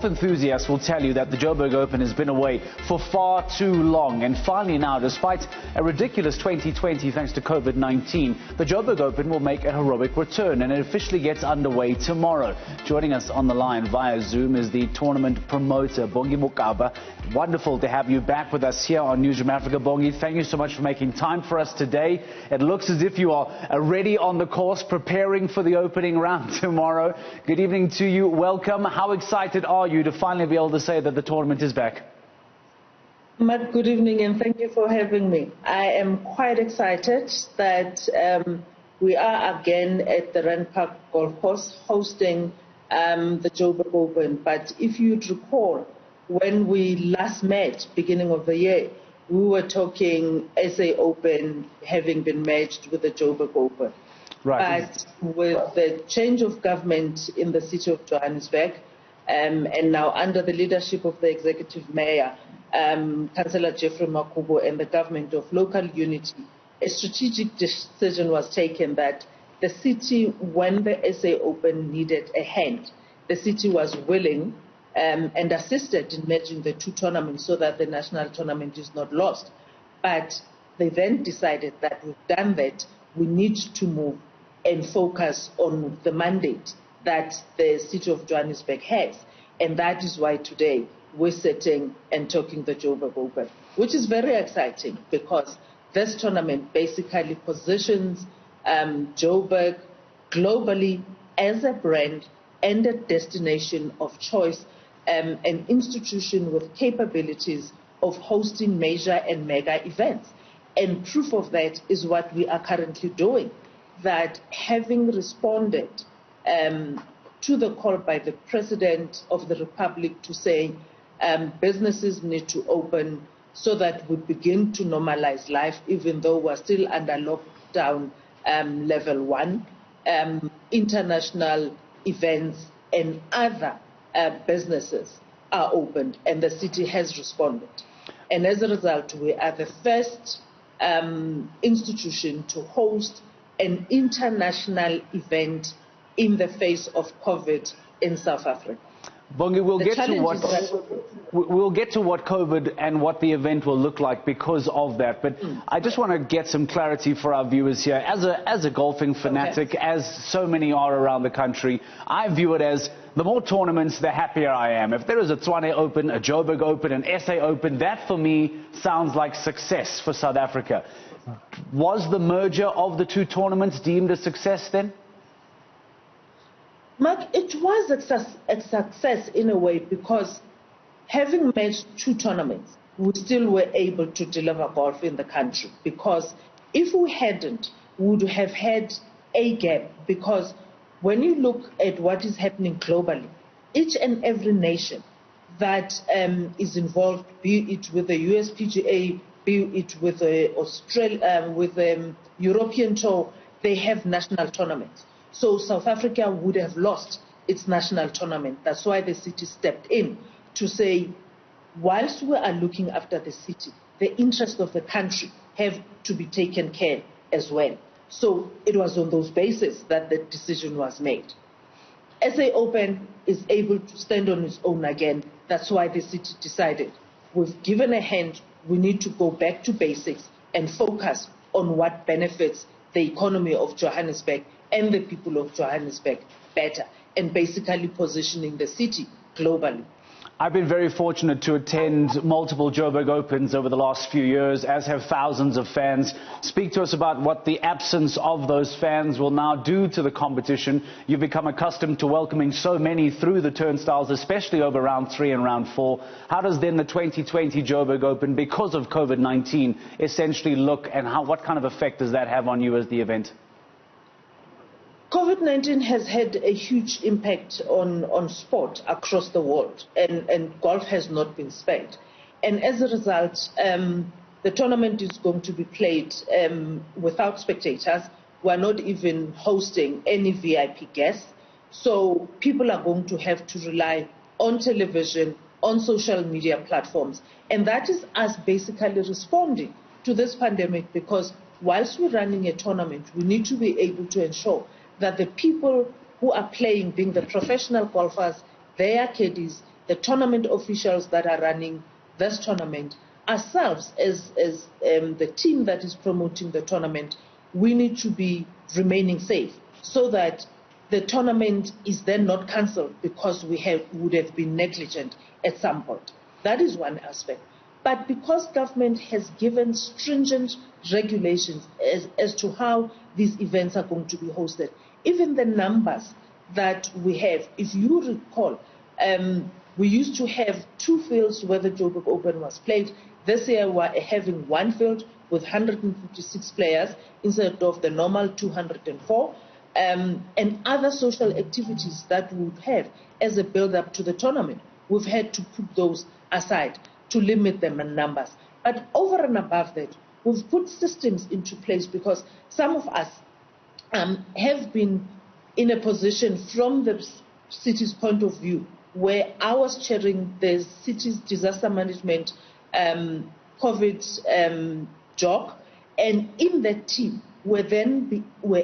Enthusiasts will tell you that the Joburg Open has been away for far too long, and finally now, despite a ridiculous 2020 thanks to COVID-19, the Joburg Open will make a heroic return and it officially gets underway tomorrow. Joining us on the line via Zoom is the tournament promoter, Bongi Mokaba. Wonderful to have you back with us here on Newzroom Afrika. Bongi, thank you so much for making time for us today. It looks as if you are already on the course, preparing for the opening round tomorrow. Good evening to you. Welcome. How excited are you to finally be able to say that the tournament is back? Matt, good evening and thank you for having me. I am quite excited that we are again at the Rand Park Golf Course hosting the Joburg Open. But if you'd recall, when we last met, beginning of the year, we were talking SA Open having been merged with the Joburg Open. Right. But with the change of government in the city of Johannesburg, and now under the leadership of the executive mayor, Councillor Jeffrey Makubo, and the government of local unity, a strategic decision was taken that the city, when the SA Open needed a hand, the city was willing and assisted in merging the two tournaments so that the national tournament is not lost. But they then decided that we've done that, we need to move and focus on the mandate that the city of Johannesburg has. And that is why today we're sitting and talking the Joburg Open, which is very exciting because this tournament basically positions Joburg globally as a brand and a destination of choice, an institution with capabilities of hosting major and mega events. And proof of that is what we are currently doing, that having responded to the call by the President of the Republic to say businesses need to open so that we begin to normalize life, even though we're still under lockdown level 1, international events and other businesses are opened, and the city has responded. And as a result, we are the first institution to host an international event in the face of COVID in South Africa. Bongi, we'll get to what COVID and what the event will look like because of that. But I just want to get some clarity for our viewers here. As a golfing fanatic, as so many are around the country, I view it as the more tournaments, the happier I am. If there is a Tshwane Open, a Joburg Open, an SA Open, that for me sounds like success for South Africa. Was the merger of the two tournaments deemed a success then? Mark, it was a success in a way because having merged two tournaments, we still were able to deliver golf in the country. Because if we hadn't, we would have had a gap. Because when you look at what is happening globally, each and every nation that is involved, be it with the USPGA, be it with the European Tour, they have national tournaments. So South Africa would have lost its national tournament. That's why the city stepped in to say, whilst we are looking after the city, the interests of the country have to be taken care as well. So it was on those bases that the decision was made. SA Open is able to stand on its own again. That's why the city decided, we've given a hand, we need to go back to basics and focus on what benefits the economy of Johannesburg and the people of Johannesburg better, and basically positioning the city globally. I've been very fortunate to attend multiple Joburg Opens over the last few years, as have thousands of fans. Speak to us about what the absence of those fans will now do to the competition. You've become accustomed to welcoming so many through the turnstiles, especially over round 3 and round 4. How does then the 2020 Joburg Open, because of COVID-19, essentially look, and what kind of effect does that have on you as the event? COVID-19 has had a huge impact on sport across the world, and golf has not been spared. And as a result, the tournament is going to be played without spectators. We're not even hosting any VIP guests. So people are going to have to rely on television, on social media platforms. And that is us basically responding to this pandemic, because whilst we're running a tournament, we need to be able to ensure that the people who are playing, being the professional golfers, their caddies, the tournament officials that are running this tournament, ourselves as the team that is promoting the tournament, we need to be remaining safe so that the tournament is then not cancelled because we would have been negligent at some point. That is one aspect. But because government has given stringent regulations as to how these events are going to be hosted, even the numbers that we have, if you recall, we used to have 2 fields where the Joburg Open was played. This year we're having 1 field with 156 players instead of the normal 204. And other social activities that we would have as a build-up to the tournament, we've had to put those aside to limit them in numbers. But over and above that, we've put systems into place because some of us have been in a position from the city's point of view where I was chairing the city's disaster management COVID job, and in that team were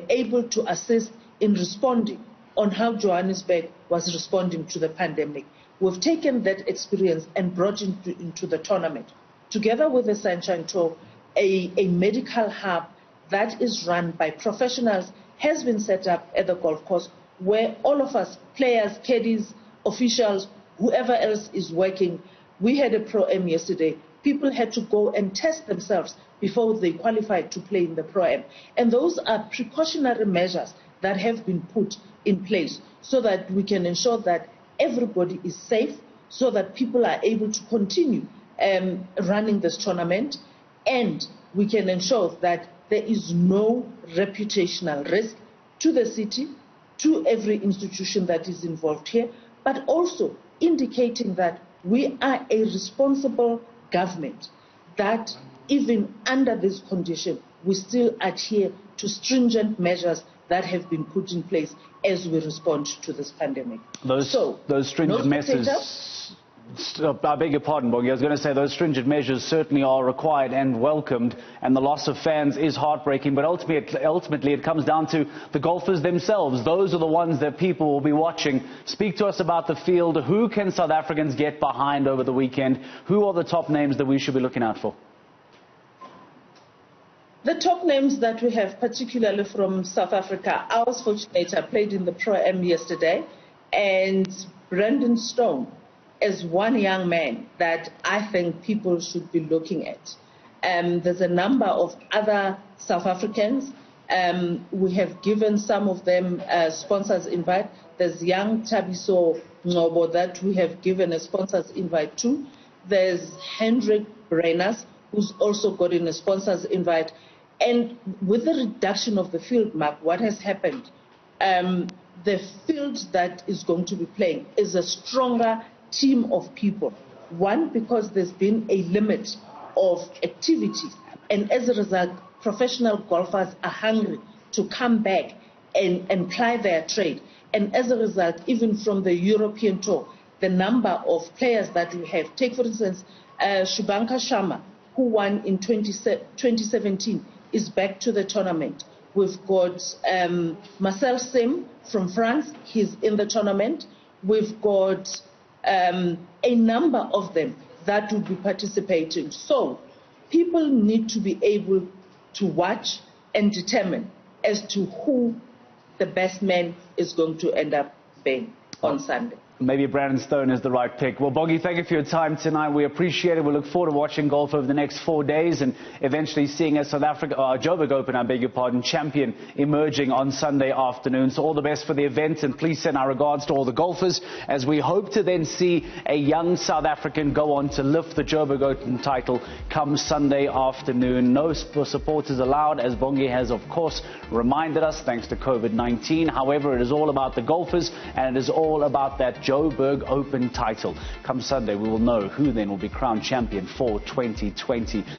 able to assist in responding on how Johannesburg was responding to the pandemic. We've taken that experience and brought it into the tournament. Together with the Sunshine Tour, a medical hub that is run by professionals has been set up at the golf course where all of us, players, caddies, officials, whoever else is working, we had a Pro-Am yesterday. People had to go and test themselves before they qualified to play in the Pro-Am. And those are precautionary measures that have been put in place so that we can ensure that everybody is safe, so that people are able to continue running this tournament, and we can ensure that there is no reputational risk to the city, to every institution that is involved here, but also indicating that we are a responsible government, that even under this condition, we still adhere to stringent measures that have been put in place as we respond to this pandemic. Those stringent measures, I beg your pardon, Bongi, I was going to say those stringent measures certainly are required and welcomed, and the loss of fans is heartbreaking, but ultimately it comes down to the golfers themselves. Those are the ones that people will be watching. Speak to us about the field. Who can South Africans get behind over the weekend? Who are the top names that we should be looking out for? The top names that we have, particularly from South Africa, I was fortunate, I played in the Pro-Am yesterday, and Brandon Stone is one young man that I think people should be looking at. There's a number of other South Africans. We have given some of them sponsors invite. There's young Tabiso Ngobo that we have given a sponsors invite to. There's Hendrik Brenas, who's also gotten a sponsors invite. And with the reduction of the field, Mark, what has happened? The field that is going to be playing is a stronger team of people. One, because there's been a limit of activities, and as a result, professional golfers are hungry to come back and ply their trade. And as a result, even from the European Tour, the number of players that we have, take for instance, Shubhankar Sharma, who won in 2017, is back to the tournament. We've got Marcel Sim from France, he's in the tournament. We've got a number of them that will be participating. So people need to be able to watch and determine as to who the best man is going to end up being on Sunday. Maybe Brandon Stone is the right pick. Well, Bongi, thank you for your time tonight. We appreciate it. We look forward to watching golf over the next 4 days and eventually seeing a South Africa, Joburg Open, I beg your pardon, champion emerging on Sunday afternoon. So all the best for the event, and please send our regards to all the golfers as we hope to then see a young South African go on to lift the Joburg Open title come Sunday afternoon. No supporters allowed, as Bongi has, of course, reminded us, thanks to COVID-19. However, it is all about the golfers, and it is all about that Joburg Open title. Come Sunday, we will know who then will be crowned champion for 2020.